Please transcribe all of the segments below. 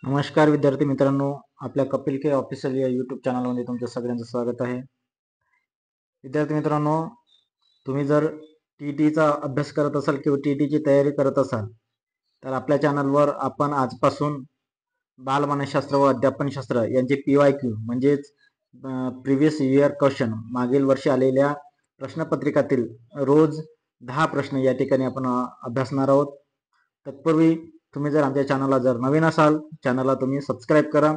नमस्कार विद्यार्थी मित्रांनो, आपल्या कपिल के ऑफिशियल या यूट्यूब चॅनलमध्ये तुमचं सगळ्यांचं स्वागत आहे. विद्यार्थी मित्रांनो, तुम्ही जर टीईटीचा अभ्यास करत असाल किंवा टीईटीची तयारी करत असाल तर आपल्या चॅनलवर आपण आजपासून बालमानसशास्त्र व अध्यापनशास्त्र यांचे PYQ म्हणजेच प्रिव्हियस इयर क्वेश्चन मागील वर्षी आलेल्या प्रश्नपत्रिकातील रोज 10 प्रश्न या ठिकाणी आपण अभ्यासणार आहोत. तत्पूर्वी तुम्ही जर आमच्या चॅनलला जर नवीन असाल चॅनलला तुम्ही सबस्क्राईब करा,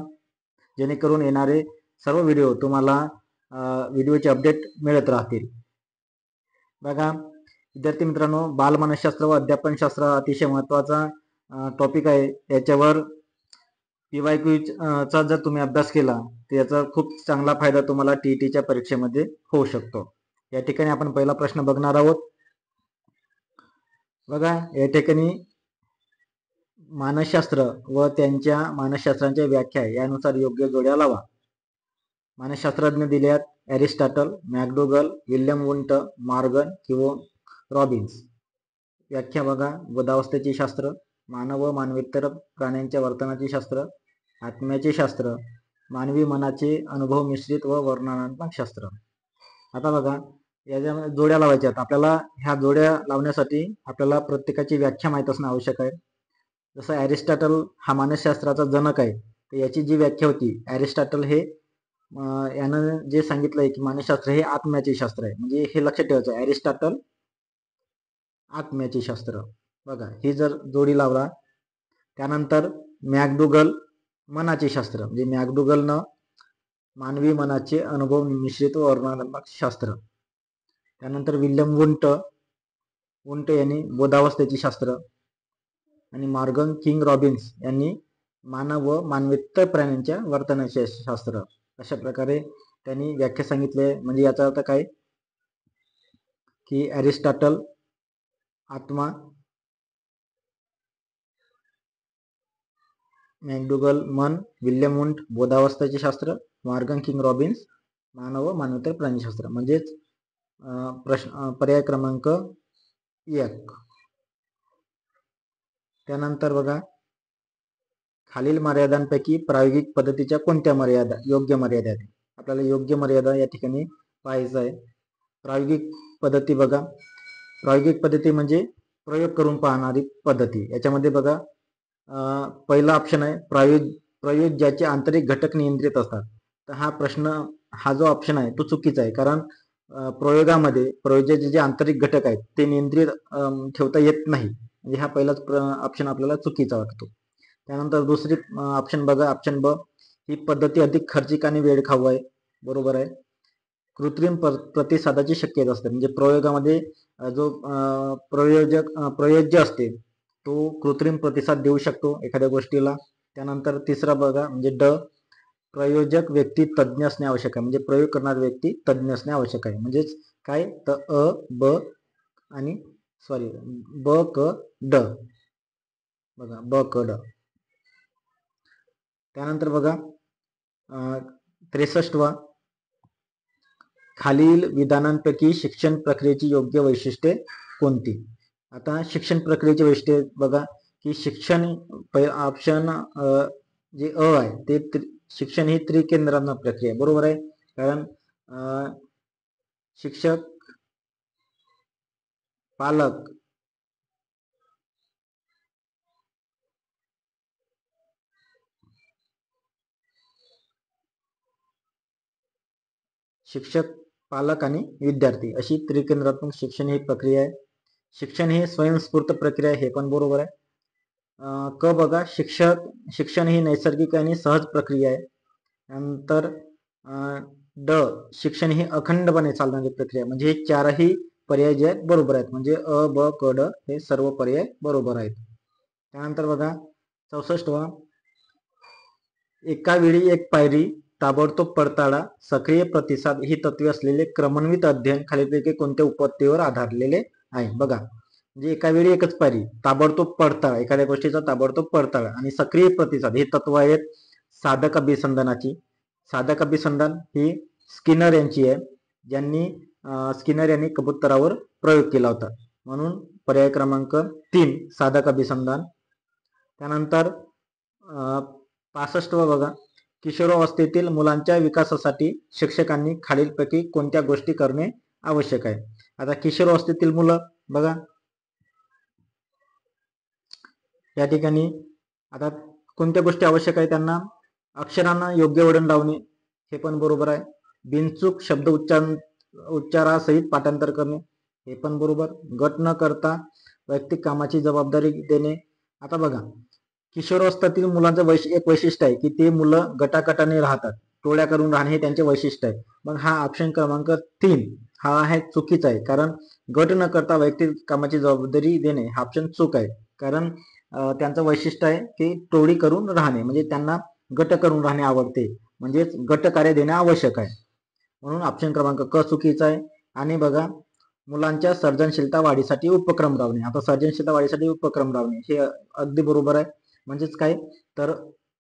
जेणेकरून येणारे सर्व व्हिडिओ तुम्हाला व्हिडिओचे अपडेट मिळत राहतील. बघा विद्यार्थी मित्रांनो, बालमानसशास्त्र व अध्यापनशास्त्र अतिशय महत्त्वाचा टॉपिक आहे. याच्यावर PYQ चा जर तुम्ही अभ्यास केला तर याचा खूप चांगला फायदा तुम्हाला टीईटीच्या परीक्षेमध्ये होऊ शकतो. या ठिकाणी आपण पहिला प्रश्न बघणार आहोत. बघा या ठिकाणी मानसशास्त्र व त्यांच्या मानसशास्त्रांच्या व्याख्या यानुसार योग्य जोड्या लावा. मानसशास्त्रज्ञ दिले आहेत एरिस्टॉटल, मॅकडोगल, विल्यम वुंट, मॉर्गन किंवा रॉबिन्स. व्याख्या बघा: बोधावस्थेचे शास्त्र, मानव व मानवेतर प्राण्यांच्या वर्तनाचे शास्त्र, आत्म्याचे शास्त्र, मानवी मनाचे अनुभव मिश्रित व वर्णनात्मक शास्त्र. आता बघा याच्यामध्ये जोड्या लावायच्या आहेत. आपल्याला ह्या जोड्या लावण्यासाठी आपल्याला प्रत्येकाची व्याख्या माहीत असणं आवश्यक आहे. जसं एरिस्टॉटल हा मानसशास्त्राचा जनक आहे, तर याची जी व्याख्या होती, एरिस्टॉटल हे यानं जे सांगितलंय की मानसशास्त्र हे आत्म्याचे शास्त्र आहे. म्हणजे हे लक्षात ठेवायचं, एरिस्टॉटल आत्म्याचे शास्त्र. बघा ही जर जोडी लावला. त्यानंतर मॅकडोगल मनाचे शास्त्र, म्हणजे मॅकडोगलनं मानवी मनाचे अनुभव मिश्रित व वर्णनात्मक शास्त्र. त्यानंतर विल्यम वुंट यांनी बोधावस्थेचे शास्त्र आणि मॉर्गन किंग रॉबिन्स यांनी मानव व मानवेतर प्राण्यांच्या वर्तनाचे शास्त्र. अशा प्रकारे त्यांनी व्याख्या सांगितले. म्हणजे याचा अर्थ काय की एरिस्टॉटल आत्मा, मॅकडोगल मन, विल्यम वुंट बोधावस्थेचे शास्त्र, मॉर्गन किंग रॉबिन्स मानव व मानवेतर प्राणीशास्त्र. म्हणजेच प्रश्न पर्याय क्रमांक 1. त्यानंतर बघा खालील मर्यादांपैकी प्रायोगिक पद्धतीच्या कोणत्या मर्यादा योग्य मर्यादा आहेत. आपल्याला योग्य मर्यादा या ठिकाणी पाहायचं आहे. प्रायोगिक पद्धती बघा, प्रायोगिक पद्धती म्हणजे प्रयोग करून पाहणारी पद्धती. याच्यामध्ये बघा पहिला ऑप्शन आहे प्रयोग ज्याचे आंतरिक घटक नियंत्रित असतात. तर हा जो ऑप्शन आहे तो चुकीचा आहे. कारण प्रयोगामध्ये प्रयोगाचे जे आंतरिक घटक आहेत ते नियंत्रित ठेवता येत नाही. म्हणजे हा पहिलाच ऑप्शन आपल्याला चुकीचा वाटतो. त्यानंतर दुसरी ऑप्शन बघा, ऑप्शन ब, ही पद्धती अधिक खर्चिक आणि वेळखाऊ आहे. बरोबर आहे. कृत्रिम प्रतिसादाची शक्यता असते. म्हणजे प्रयोगामध्ये जो प्रयोज्य असते तो कृत्रिम प्रतिसाद देऊ शकतो एखाद्या गोष्टीला. त्यानंतर तिसरा बघा म्हणजे ड, प्रयोजक व्यक्ती तज्ज्ञ असणे आवश्यक आहे. म्हणजे प्रयोग करणारी व्यक्ती तज्ज्ञ असणे आवश्यक आहे. म्हणजेच काय तर ब क ड. बघा ब क ड. त्यानंतर बघा 63वा, खालील विधानांपैकी शिक्षण प्रक्रियेची योग्य वैशिष्ट्ये कोणती. आता शिक्षण प्रक्रियेची वैशिष्ट्ये बघा की शिक्षण ऑप्शन जे अ आहे ते शिक्षण ही त्रिकेंद्रात्मक प्रक्रिया. बरोबर आहे. कारण शिक्षक, पालक, पालक आणि विद्यार्थी अशी त्रिकेंद्रात्मक शिक्षण ही प्रक्रिया आहे. शिक्षण ही स्वयंस्फूर्त प्रक्रिया आहे, हे पण बरोबर आहे. क बघा शिक्षण ही नैसर्गिक आणि सहज प्रक्रिया आहे. नंतर ड, शिक्षण ही अखंडपणे चालणारी प्रक्रिया. म्हणजे हे चारही पर्याय जे आहेत बरोबर आहेत. म्हणजे अ ब क ड हे सर्व पर्याय बरोबर आहेत. त्यानंतर बघा 64वा, एका वेळी एक पायरी, ताबडतोब पडताळा, सक्रिय प्रतिसाद ही तत्वे असलेले क्रमन्वित अध्ययन खालीलपैकी कोणत्या उपपत्तीवर आधारलेले आहे. बघा म्हणजे एका वेळी एकच पायरी, ताबडतोब पडताळा, एखाद्या गोष्टीचा ताबडतोब पडताळा आणि सक्रिय प्रतिसाद हे तत्व आहेत साधक अभिसंधानाची. साधक अभिसंधान ही स्किनर यांची आहे, स्किनर यांनी कबुतरावर प्रयोग केला होता. म्हणून पर्याय क्रमांक 3 साधक अभिसंधान. त्यानंतर 65 बघा, किशोरावस्थेतील मुलांच्या विकासासाठी शिक्षकांनी खालीलपैकी कोणत्या गोष्टी करणे आवश्यक आहे. आता किशोरावस्थेतील मुलं बघा या ठिकाणी आता कोणत्या गोष्टी आवश्यक आहे त्यांना, अक्षरांना योग्य वळण लावणे हे पण बरोबर आहे, बिनचूक शब्द उच्चारासहित पाठांतर करणे हे पण बरोबर, गट न करता वैयक्तिक कामाची जबाबदारी देणे. आता बघा किशोरावस्थेतील मुलांचं एक वैशिष्ट्य आहे की ते मुलं गटागटाने राहतात, टोळ्या करून राहणे हे त्यांचे वैशिष्ट्य आहे. मग हा ऑप्शन क्रमांक 3 हा आहे चुकीचा आहे, कारण गट न करता वैयक्तिक कामाची जबाबदारी देणे हा ऑप्शन चूक आहे. कारण त्यांचं वैशिष्ट्य आहे की टोळी करून राहणे, म्हणजे त्यांना गट करून राहणे आवडते, म्हणजेच गट कार्य देणे आवश्यक आहे. म्हणून ऑप्शन क्रमांक क चुकीचा आहे. आणि बघा मुलांच्या सर्जनशीलता वाढीसाठी उपक्रम राबवणे. आता सर्जनशीलता वाढीसाठी उपक्रम राबवणे हे अगदी बरोबर आहे. म्हणजेच काय तर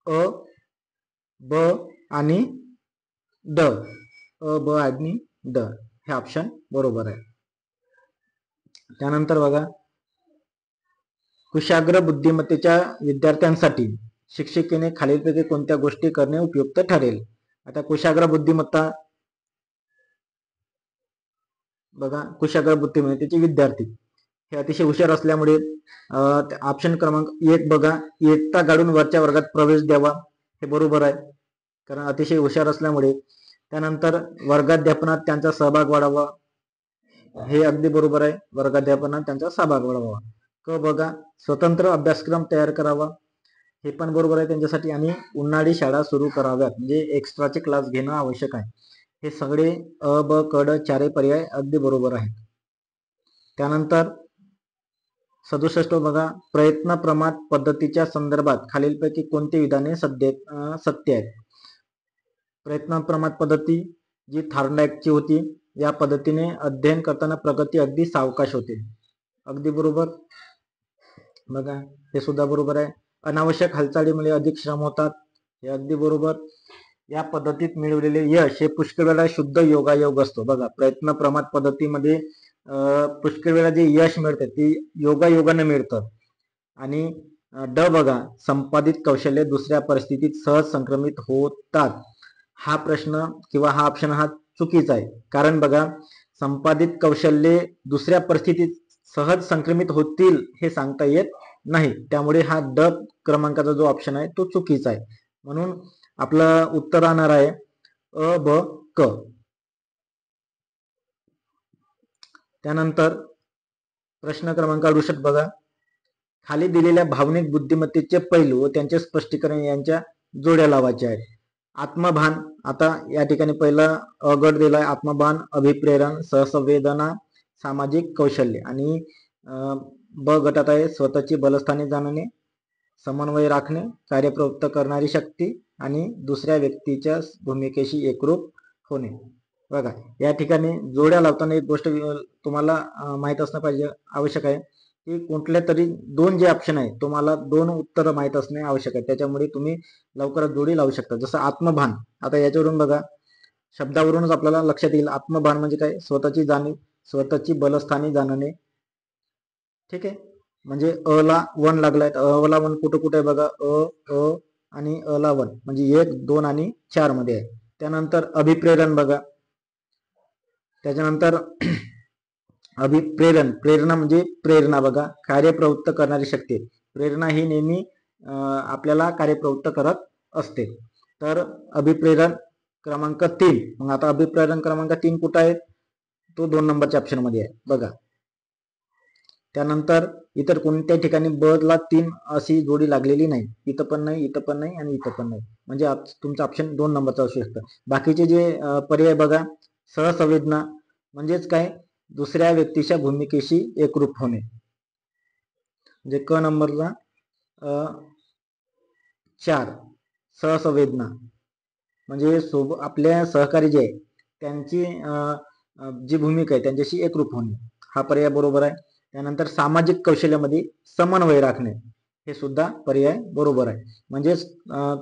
अ, ब आणि ड, अ ब आणि ड हे ऑप्शन बरोबर आहे. त्यानंतर बघा कुशाग्र बुद्धिमत्तेच्या विद्यार्थ्यांसाठी शिक्षिकेने खालीलपैकी कोणत्या गोष्टी करणे उपयुक्त ठरेल. आता कुशाग्र बुद्धिमत्ता बघा, कुशाग्र बुद्धिमत्तेचे विद्यार्थी हे अतिशय हुशार असल्यामुळे ऑप्शन क्रमांक 1 बघा, एकता गाडून वरच्या वर्गात प्रवेश द्यावा हे बरोबर आहे, कारण अतिशय हुशार असल्यामुळे. त्यानंतर वर्गाध्यापनात त्यांचा सहभाग वाढावा हे अगदी बरोबर आहे, वर्गाध्यापनात त्यांचा सहभाग वाढावा. क बघा, स्वतंत्र अभ्यासक्रम तयार करावा हे पण बरोबर आहे त्यांच्यासाठी, आणि उन्हाळी शाळा सुरू कराव्यात म्हणजे एक्स्ट्राचे क्लास घेणं आवश्यक आहे. हे सगळे अ ब क ड चारही पर्याय अगदी बरोबर आहेत. त्यानंतर 67 बघा, प्रयत्न प्रमाण पद्धतीच्या संदर्भात खालीलपैकी कोणती विधाने सत्य आहेत. प्रयत्न प्रमाण पद्धती जी थॉर्नडाईकची होती, या पद्धतीने अध्ययन करताना प्रगती अगदी सावकाश होते, अगदी बरोबर. बघा हे सुद्धा बरोबर आहे. अनावश्यक हालचालीमुळे अधिक श्रम होतात हे अगदी बरोबर. या पद्धतीत मिळवलेले यश हे पुष्कळ वेळा शुद्ध योगायोग असतो. बघा प्रयत्न प्रमाण पद्धतीमध्ये पुष्कळ वेळा जे यश मिळतं ते योगायोगाने मिळतं. आणि ड बघा, संपादित कौशल्य दुसऱ्या परिस्थितीत सहज संक्रमित होतात. हा प्रश्न किंवा हा ऑप्शन हा चुकीचा आहे, कारण बघा संपादित कौशल्ये दुसऱ्या परिस्थितीत सहज संक्रमित होतील हे सांगता येत नाही, त्यामुळे हा ड क्रमांकाचा जो ऑप्शन आहे तो चुकीचा आहे. म्हणून आपलं उत्तर राहणार आहे अ ब क. त्यानंतर प्रश्न क्रमांक 68 बघा, खाली दिलेल्या भावनिक बुद्धिमत्तेचे पैलू व त्यांचे स्पष्टीकरण यांच्या जोड्या लावायच्या आहेत. आत्मभान, आता या ठिकाणी पहिला अ गट दिलाय, आत्मभान, अभिप्रेरण, सहसंवेदना, सामाजिक कौशल्य. आणि ब गटात आहे स्वतःची बलस्थाने जाणणे, समन्वय राखणे, कार्यप्रवृत्त करणारी शक्ती आणि दुसऱ्या व्यक्तीच्या भूमिकेशी एकरूप होणे. बघा या ठिकाणी जोड्या लावताना एक गोष्ट तुम्हाला माहित असणं पाहिजे, आवश्यक आहे की कुठल्या तरी दोन जे ऑप्शन आहे तुम्हाला दोन उत्तर माहित असणे आवश्यक आहे, त्याच्यामुळे तुम्ही लवकरात जोडी लावू शकता. जसं आत्मभान, आता याच्यावरून बघा शब्दावरूनच आपल्याला लक्षात येईल आत्मभान म्हणजे काय, स्वतःची जाणीव, स्वतःची बलस्थानी जाणणे. ठीक आहे, म्हणजे अ ला 1 लागलाय, अ ला 1 कुठं कुठे बघा, अ आणि अ ला 1 म्हणजे 1, 2 आणि 4 मध्ये आहे. त्यानंतर अभिप्रेरण बघा, त्याच्यानंतर अभिप्रेरण, प्रेरणा म्हणजे प्रेरणा बघा, कार्यप्रवृत्त करणारी शक्ती, प्रेरणा ही नेहमी आपल्याला कार्यप्रवृत्त करत असते. तर अभिप्रेरण क्रमांक 3, मग आता अभिप्रेरण क्रमांक 3 कुठं आहे, तो 2 नंबरच्या ऑप्शन मध्ये आहे बघा. त्यानंतर इतर कोणत्या ठिकाणी ब ला 3 अशी जोडी लागलेली नाही, इथं पण नाही, इथं पण नाही आणि इथं पण नाही, म्हणजे तुमचं ऑप्शन 2 नंबरचा असू शकतं. बाकीचे जे पर्याय बघा, सहसंवेदना म्हणजेच काय, दुसऱ्या व्यक्तीच्या भूमिकेशी एकरूप होणे, म्हणजे क नंबरला 4 सहसंवेदना म्हणजे आपल्या सहकारी जे आहे त्यांची जी भूमिका आहे त्यांच्याशी एकरूप होणे, हा पर्याय बरोबर आहे. त्यानंतर सामाजिक कौशल्यामध्ये समन्वय राखणे हे सुद्धा पर्याय बरोबर आहे. म्हणजेच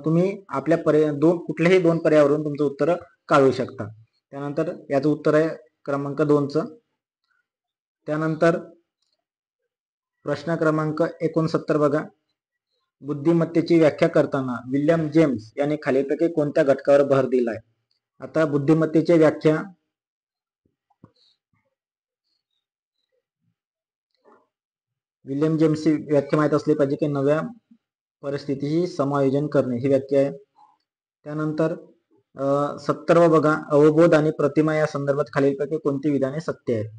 तुम्ही आपल्या पर्याय कुठल्याही दोन पर्यायावरून तुमचं उत्तर काढू शकता. त्यानंतर याचं उत्तर आहे क्रमांक 2चं. त्यानंतर प्रश्न क्रमांक 69 बघा, बुद्धिमत्तेची व्याख्या करताना विल्यम जेम्स यांनी खालीलपैकी कोणत्या घटकावर भर दिलाय? आता बुद्धिमत्तेची व्याख्या विल्यम जेम्सची व्याख्या माहित असली पाहिजे की नव्या परिस्थितीशी समायोजन करणे ही व्याख्या आहे. त्यानंतर 70वा बघा, अवबोध आणि प्रतिमा या संदर्भात खालीलपैकी कोणती विधाने सत्य आहेत?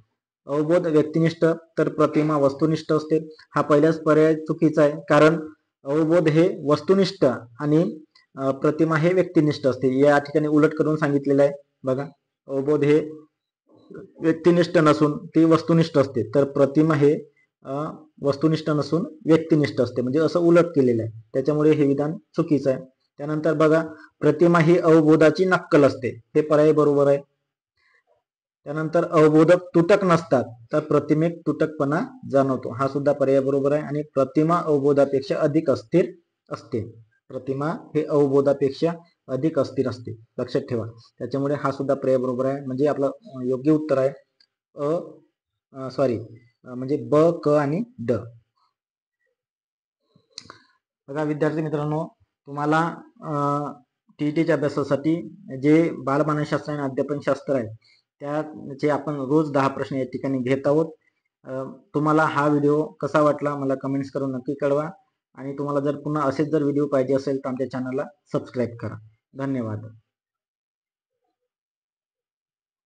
अवबोध व्यक्तिनिष्ठ तर प्रतिमा वस्तुनिष्ठ असते. हा पहिलाच पर्याय चुकीचा आहे, कारण अवबोध हे वस्तुनिष्ठ आणि प्रतिमा हे व्यक्तिनिष्ठ असते. या ठिकाणी उलट करून सांगितलेलं आहे. बघा, अवबोध हे व्यक्तिनिष्ठ नसून ती वस्तुनिष्ठ असते, तर प्रतिमा हे वस्तुनिष्ठ नसून व्यक्तिनिष्ठ असते, म्हणजे असं उलट केलेलं आहे. त्याच्यामुळे हे विधान चुकीचं आहे. त्यानंतर बघा, प्रतिमा ही अवबोधाची नक्कल असते, हे पर्याय बरोबर आहे. त्यानंतर अवबोधक तुटक नसतात, तर प्रतिमेत तुटकपणा जाणवतो, हा सुद्धा पर्याय बरोबर आहे. आणि प्रतिमा अवबोधापेक्षा अधिक अस्थिर असते. प्रतिमा हे अवबोधापेक्षा अधिक अस्थिर असते, लक्षात ठेवा. त्याच्यामुळे हा सुद्धा पर्याय बरोबर आहे. म्हणजे आपलं योग्य उत्तर आहे म्हणजे ब, क आणि ड. बघा विद्यार्थी मित्रांनो, तुम्हाला टीईटीच्या अभ्यासासाठी जे बालमानसशास्त्र आणि अध्यापनशास्त्र आहे त्याचे आपण रोज 10 प्रश्न या ठिकाणी घेत आहोत. तुम्हाला हा व्हिडिओ कसा वाटला मला कमेंट्स करून नक्की कळवा. आणि तुम्हाला जर पुन्हा असेच जर व्हिडिओ पाहिजे असेल तर आमच्या चॅनलला सबस्क्राईब करा. धन्यवाद.